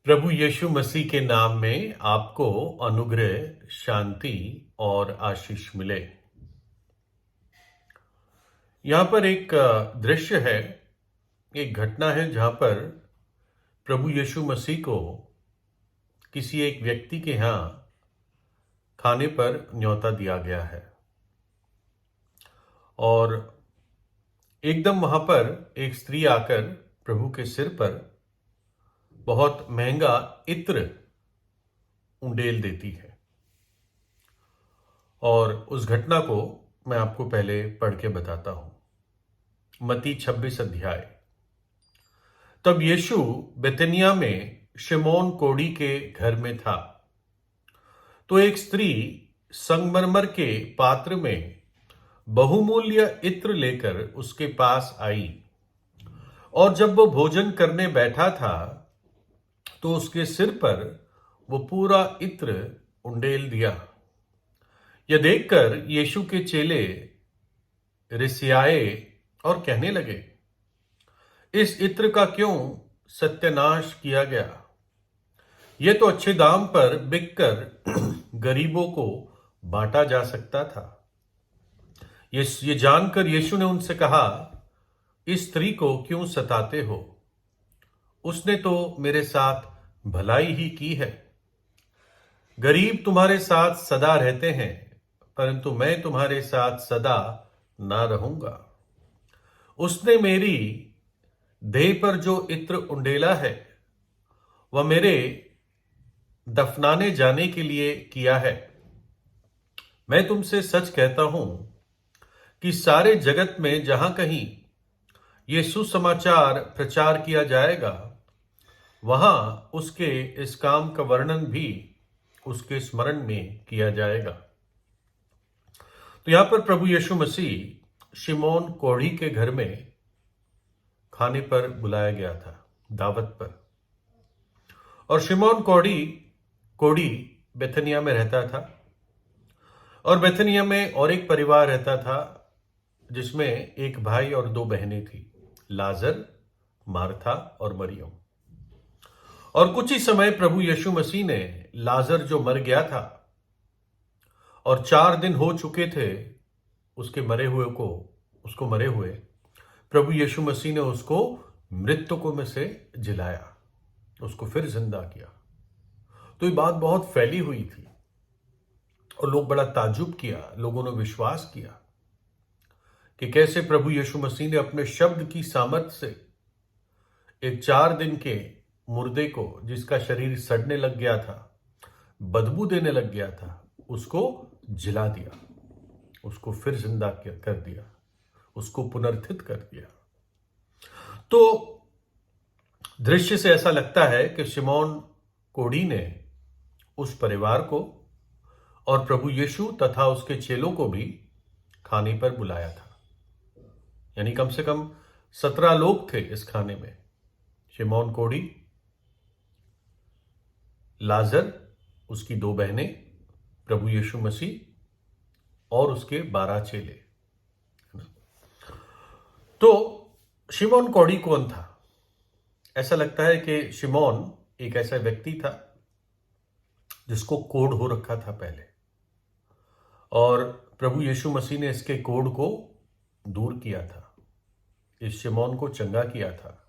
प्रभु यीशु मसीह के नाम में आपको अनुग्रह, शांति और आशीष मिले। यहाँ पर एक दृश्य है, एक घटना है जहाँ पर प्रभु यीशु मसीह को किसी एक व्यक्ति के यहाँ खाने पर न्योता दिया गया है और एकदम वहाँ पर एक स्त्री आकर प्रभु के सिर पर बहुत महंगा इत्र उंडेल देती है। और उस घटना को मैं आपको पहले पढ़ के बताता हूं। मत्ती 26 अध्याय। तब यीशु बेतनिया में शिमोन कोढ़ी के घर में था, तो एक स्त्री संगमरमर के पात्र में बहुमूल्य इत्र लेकर उसके पास आई, और जब वो भोजन करने बैठा था तो उसके सिर पर वो पूरा इत्र उंडेल दिया। यह देखकर यीशु के चेले रिसियाए और कहने लगे, इस इत्र का क्यों सत्यानाश किया गया? यह तो अच्छे दाम पर बिककर गरीबों को बांटा जा सकता था। ये जानकर यीशु ने उनसे कहा, इस स्त्री को क्यों सताते हो? उसने तो मेरे साथ भलाई ही की है। गरीब तुम्हारे साथ सदा रहते हैं, परंतु मैं तुम्हारे साथ सदा ना रहूंगा। उसने मेरी देह पर जो इत्र उंडेला है वह मेरे दफनाने जाने के लिए किया है। मैं तुमसे सच कहता हूं कि सारे जगत में जहां कहीं ये सुसमाचार प्रचार किया जाएगा, वहां उसके इस काम का वर्णन भी उसके स्मरण में किया जाएगा। तो यहां पर प्रभु यीशु मसीह शिमोन कोढ़ी के घर में खाने पर बुलाया गया था, दावत पर। और शिमोन कोढ़ी बेथनिया में रहता था, और बेथनिया में और एक परिवार रहता था जिसमें एक भाई और दो बहनें थी, लाजर, मार्था और मरियम। और कुछ ही समय प्रभु यीशु मसीह ने लाजर जो मर गया था और 4 दिन हो चुके थे उसको मरे हुए, प्रभु यीशु मसीह ने उसको मृतकों में से जिलाया, उसको फिर जिंदा किया। तो ये बात बहुत फैली हुई थी और लोग बड़ा ताज्जुब किया, लोगों ने विश्वास किया कि कैसे प्रभु यीशु मसीह ने अपने शब्द की सामर्थ्य से एक 4 दिन के मुर्दे को, जिसका शरीर सड़ने लग गया था, बदबू देने लग गया था, उसको जिला दिया, उसको फिर जिंदा कर दिया, उसको पुनर्स्थित कर दिया। तो दृश्य से ऐसा लगता है कि शिमोन कोढ़ी ने उस परिवार को और प्रभु यीशु तथा उसके चेलों को भी खाने पर बुलाया था। यानी कम से कम 17 लोग थे इस खाने में। शिमोन कोढ़ी, लाजर, उसकी 2 बहनें, प्रभु यीशु मसीह और उसके 12 चेले। तो शिमोन कोढ़ी कौन था? ऐसा लगता है कि शिमोन एक ऐसा व्यक्ति था जिसको कोढ़ हो रखा था पहले, और प्रभु यीशु मसीह ने इसके कोढ़ को दूर किया था, इस शिमोन को चंगा किया था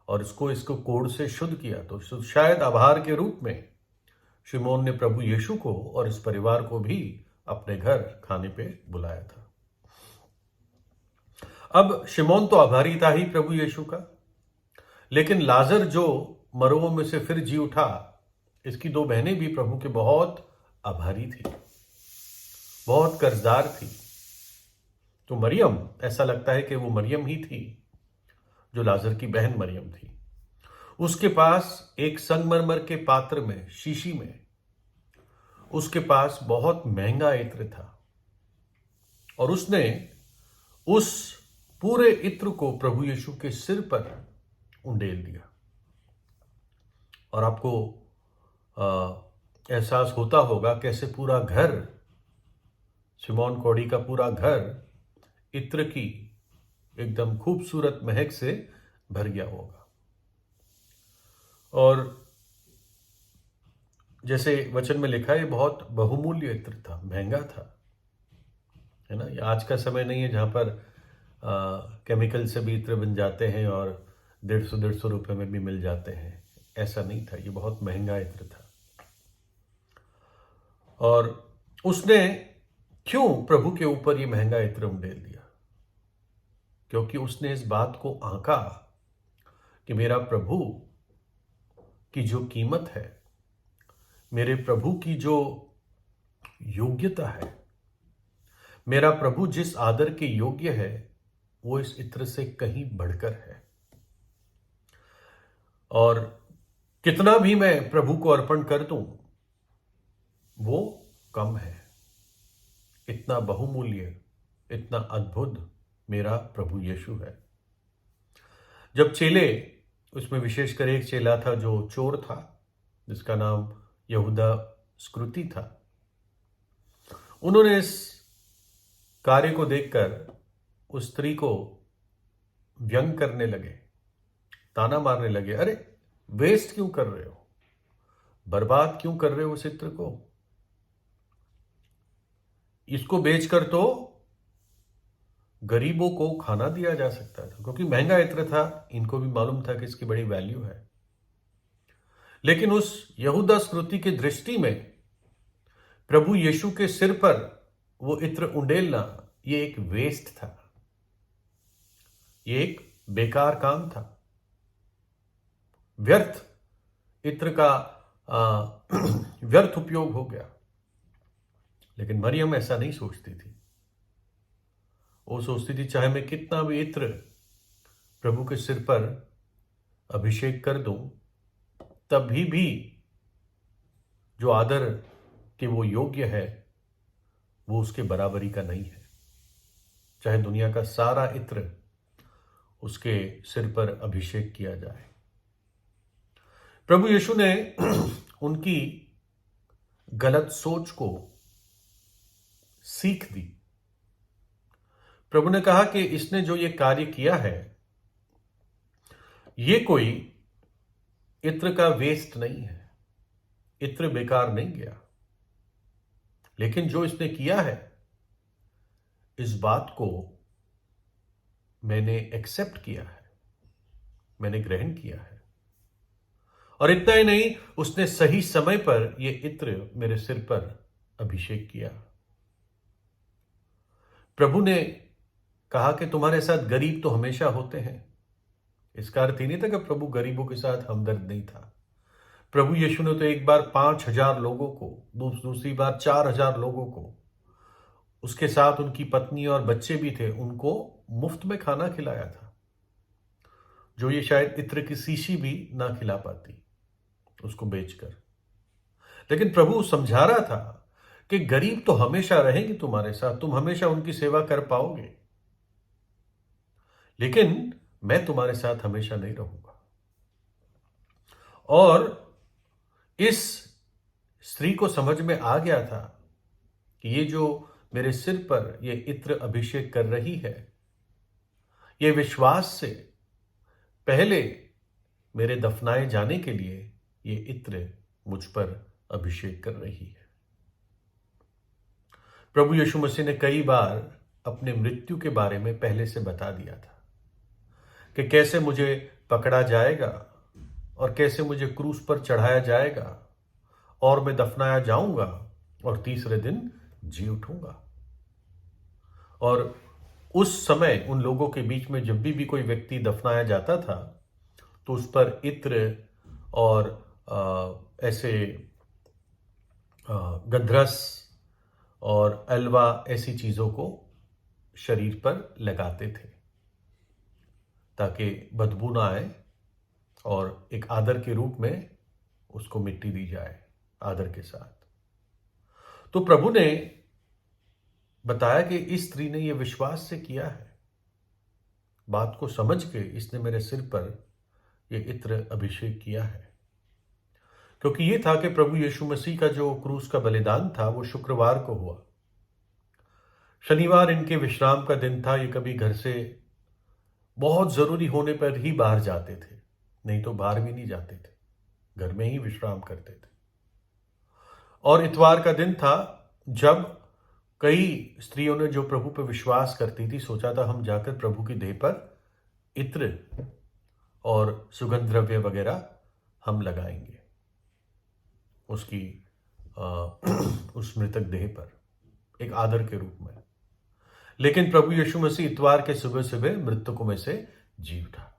और इसको कोढ़ से शुद्ध किया। तो शायद आभार के रूप में शिमोन ने प्रभु यीशु को और इस परिवार को भी अपने घर खाने पे बुलाया था। अब शिमोन तो आभारी था ही प्रभु यीशु का, लेकिन लाजर जो मरों में से फिर जी उठा, इसकी 2 बहनें भी प्रभु के बहुत आभारी थी, बहुत कर्जदार थी। तो मरियम, ऐसा लगता है कि वो मरियम ही थी जो लाजर की बहन मरियम थी। उसके पास एक संगमरमर के पात्र में, शीशी में, उसके पास बहुत महंगा इत्र था, और उसने उस पूरे इत्र को प्रभु यीशु के सिर पर उंडेल दिया। और आपको एहसास होता होगा कैसे पूरा घर, शिमोन कोढ़ी का पूरा घर इत्र की एकदम खूबसूरत महक से भर गया होगा। और जैसे वचन में लिखा है, ये बहुत बहुमूल्य इत्र था, महंगा था, है ना। ये आज का समय नहीं है जहाँ पर केमिकल से भी इत्र बन जाते हैं और 150-150 रुपए में भी मिल जाते हैं। ऐसा नहीं था, ये बहुत महंगा इत्र था। और उसने क्यों प्रभु के ऊपर ये महंगा इत्र उंडेल दिया? क्योंकि उसने इस बात को आंका कि मेरा प्रभु की जो कीमत है, मेरे प्रभु की जो योग्यता है, मेरा प्रभु जिस आदर के योग्य है, वो इस इत्र से कहीं बढ़कर है। और कितना भी मैं प्रभु को अर्पण कर दूं, वो कम है। इतना बहुमूल्य, इतना अद्भुत मेरा प्रभु यीशु है। जब चेले, उसमें विशेषकर एक चेला था जो चोर था, जिसका नाम यहूदा स्क्रूती था, उन्होंने इस कार्य को देखकर उस स्त्री को व्यंग करने लगे, ताना मारने लगे। अरे वेस्ट क्यों कर रहे हो, बर्बाद क्यों कर रहे हो उस इत्र को? इसको बेचकर तो गरीबों को खाना दिया जा सकता था, क्योंकि महंगा इत्र था, इनको भी मालूम था कि इसकी बड़ी वैल्यू है। लेकिन उस यहूदा स्क्रूती की दृष्टि में प्रभु यीशु के सिर पर वो इत्र उंडेलना ये एक वेस्ट था, ये एक बेकार काम था, व्यर्थ इत्र का व्यर्थ उपयोग हो गया। लेकिन मरियम ऐसा नहीं सोचती थी। वो सोचती थी चाहे मैं कितना भी इत्र प्रभु के सिर पर अभिषेक कर दूं, तभी भी जो आदर के वो योग्य है, वो उसके बराबरी का नहीं है। चाहे दुनिया का सारा इत्र उसके सिर पर अभिषेक किया जाए। प्रभु यीशु ने उनकी गलत सोच को सीख दी। प्रभु ने कहा कि इसने जो ये कार्य किया है, ये कोई इत्र का वेस्ट नहीं है, इत्र बेकार नहीं गया। लेकिन जो इसने किया है, इस बात को मैंने एक्सेप्ट किया है, मैंने ग्रहण किया है। और इतना ही नहीं, उसने सही समय पर यह इत्र मेरे सिर पर अभिषेक किया। प्रभु ने कहा कि तुम्हारे साथ गरीब तो हमेशा होते हैं। इसका अर्थ ही नहीं था कि प्रभु गरीबों के साथ हमदर्द नहीं था। प्रभु यीशु ने तो एक बार 5,000 लोगों को, दूसरी बार 4,000 लोगों को, उसके साथ उनकी पत्नी और बच्चे भी थे, उनको मुफ्त में खाना खिलाया था, जो ये शायद इत्र की शीशी भी ना खिला पाती उसको बेचकर। लेकिन प्रभु समझा रहा था कि गरीब तो हमेशा रहेंगे तुम्हारे साथ, तुम हमेशा उनकी सेवा कर पाओगे, लेकिन मैं तुम्हारे साथ हमेशा नहीं रहूंगा। और इस स्त्री को समझ में आ गया था कि ये जो मेरे सिर पर ये इत्र अभिषेक कर रही है, ये विश्वास से पहले मेरे दफनाए जाने के लिए ये इत्र मुझ पर अभिषेक कर रही है। प्रभु यीशु मसीह ने कई बार अपने मृत्यु के बारे में पहले से बता दिया था कि कैसे मुझे पकड़ा जाएगा और कैसे मुझे क्रूस पर चढ़ाया जाएगा और मैं दफनाया जाऊंगा और तीसरे दिन जी उठूंगा। और उस समय उन लोगों के बीच में जब भी कोई व्यक्ति दफनाया जाता था, तो उस पर इत्र और ऐसे गंधरस और अलवा ऐसी चीजों को शरीर पर लगाते थे, ताकि बदबू ना आए और एक आदर के रूप में उसको मिट्टी दी जाए आदर के साथ। तो प्रभु ने बताया कि इस स्त्री ने यह विश्वास से किया है, बात को समझ के इसने मेरे सिर पर यह इत्र अभिषेक किया है। क्योंकि यह था कि प्रभु यीशु मसीह का जो क्रूस का बलिदान था वो शुक्रवार को हुआ। शनिवार इनके विश्राम का दिन था। ये कभी घर से बहुत जरूरी होने पर ही बाहर जाते थे, नहीं तो बाहर भी नहीं जाते थे, घर में ही विश्राम करते थे। और इतवार का दिन था जब कई स्त्रियों ने जो प्रभु पर विश्वास करती थी सोचा था हम जाकर प्रभु की देह पर इत्र और सुगंध द्रव्य वगैरह हम लगाएंगे उसकी उस मृतक देह पर एक आदर के रूप में। लेकिन प्रभु यीशु मसीह इतवार के सुबह सुबह मृतकों में से जी उठा।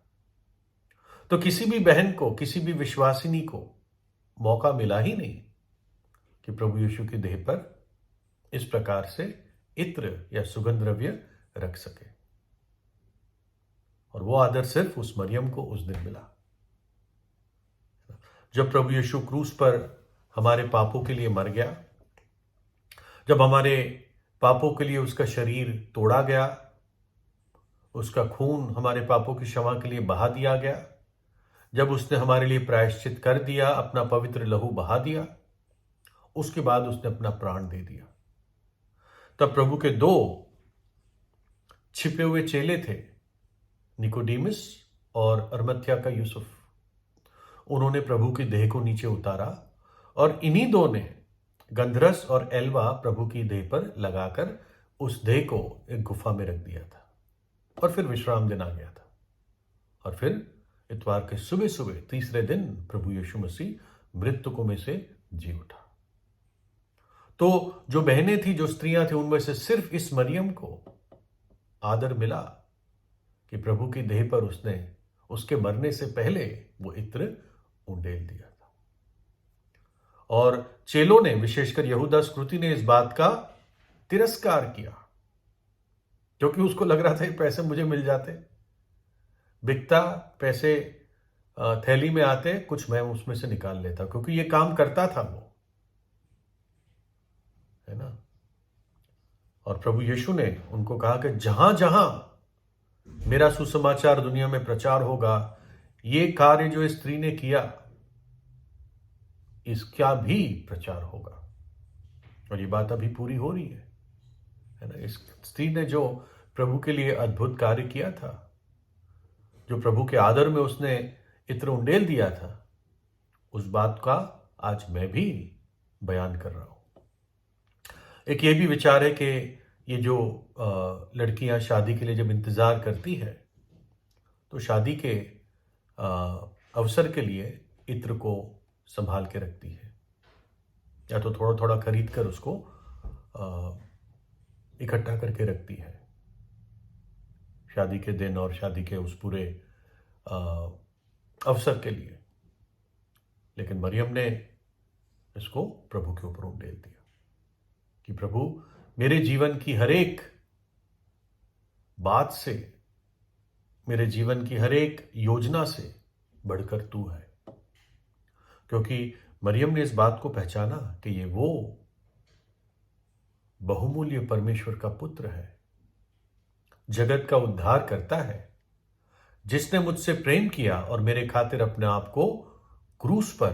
तो किसी भी बहन को, किसी भी विश्वासिनी को मौका मिला ही नहीं कि प्रभु यीशु की देह पर इस प्रकार से इत्र या सुगंध द्रव्य रख सके। और वो आदर सिर्फ उस मरियम को उस दिन मिला जब प्रभु यीशु क्रूस पर हमारे पापों के लिए मर गया, जब हमारे पापों के लिए उसका शरीर तोड़ा गया, उसका खून हमारे पापों की क्षमा के लिए बहा दिया गया, जब उसने हमारे लिए प्रायश्चित कर दिया, अपना पवित्र लहू बहा दिया, उसके बाद उसने अपना प्राण दे दिया। तब प्रभु के दो छिपे हुए चेले थे, निकोडिमस और अरमत्या का यूसुफ। उन्होंने प्रभु की देह को नीचे उतारा और इन्हीं दो ने गंधरस और एल्वा प्रभु की देह पर लगाकर उस देह को एक गुफा में रख दिया था। और फिर विश्राम दिन आ गया था और फिर इतवार के सुबह सुबह तीसरे दिन प्रभु यीशु मसीह मृतकों में से जी उठा। तो जो बहनें थी, जो स्त्रियां थी, उनमें से सिर्फ इस मरियम को आदर मिला कि प्रभु की देह पर उसने उसके मरने से पहले वो इत्र उंडेल दिया था। और चेलों ने, विशेषकर यहूदा स्क्रूती ने, इस बात का तिरस्कार किया क्योंकि उसको लग रहा था ये पैसे मुझे मिल जाते, बिकता, पैसे थैली में आते, कुछ मैं उसमें से निकाल लेता, क्योंकि ये काम करता था वो, है ना। और प्रभु यीशु ने उनको कहा कि जहां जहां मेरा सुसमाचार दुनिया में प्रचार होगा, ये कार्य जो इस स्त्री ने किया इसका भी प्रचार होगा। और ये बात अभी पूरी हो रही है ना। इस स्त्री ने जो प्रभु के लिए अद्भुत कार्य किया था, जो प्रभु के आदर में उसने इत्र उंडेल दिया था, उस बात का आज मैं भी बयान कर रहा हूं। एक ये भी विचार है कि ये जो लड़कियां शादी के लिए जब इंतजार करती है तो शादी के अवसर के लिए इत्र को संभाल के रखती है, या तो थोड़ा थोड़ा खरीद कर उसको इकट्ठा करके रखती है शादी के दिन और शादी के उस पूरे अवसर के लिए। लेकिन मरियम ने इसको प्रभु के ऊपर उंडेल दिया कि प्रभु, मेरे जीवन की हर एक बात से, मेरे जीवन की हर एक योजना से बढ़कर तू है। क्योंकि मरियम ने इस बात को पहचाना कि ये वो बहुमूल्य परमेश्वर का पुत्र है, जगत का उद्धार करता है, जिसने मुझसे प्रेम किया और मेरे खातिर अपने आप को क्रूस पर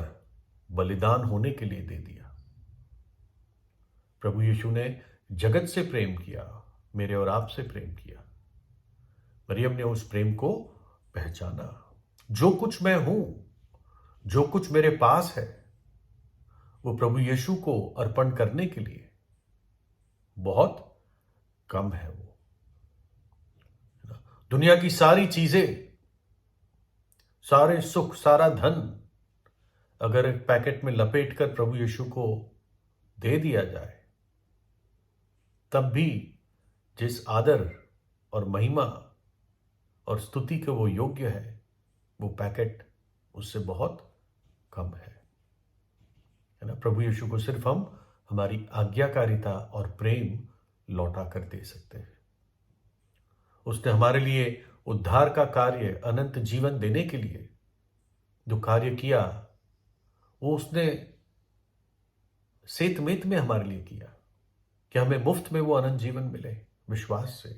बलिदान होने के लिए दे दिया। प्रभु यीशु ने जगत से प्रेम किया, मेरे और आपसे प्रेम किया। मरियम ने उस प्रेम को पहचाना। जो कुछ मैं हूं, जो कुछ मेरे पास है, वो प्रभु यीशु को अर्पण करने के लिए बहुत कम है। वो दुनिया की सारी चीजें, सारे सुख, सारा धन अगर एक पैकेट में लपेट कर प्रभु यीशु को दे दिया जाए, तब भी जिस आदर और महिमा और स्तुति के वो योग्य है, वो पैकेट उससे बहुत कम है ना। प्रभु यीशु को सिर्फ हम हमारी आज्ञाकारिता और प्रेम लौटा कर दे सकते हैं। उसने हमारे लिए उद्धार का कार्य, अनंत जीवन देने के लिए जो कार्य किया, वो उसने सेतमेत में हमारे लिए किया कि हमें मुफ्त में वो अनंत जीवन मिले विश्वास से।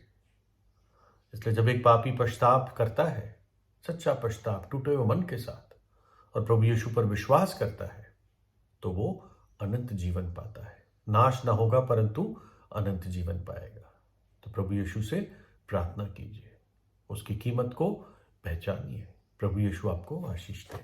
इसलिए जब एक पापी पश्चाताप करता है, सच्चा पश्चाताप टूटे हुए मन के साथ, और प्रभु यीशु पर विश्वास करता है, तो वो अनंत जीवन पाता है। नाश ना होगा परंतु अनंत जीवन पाएगा। तो प्रभु यीशु से प्रार्थना कीजिए, उसकी कीमत को पहचानिए। प्रभु यीशु आपको आशीष दे।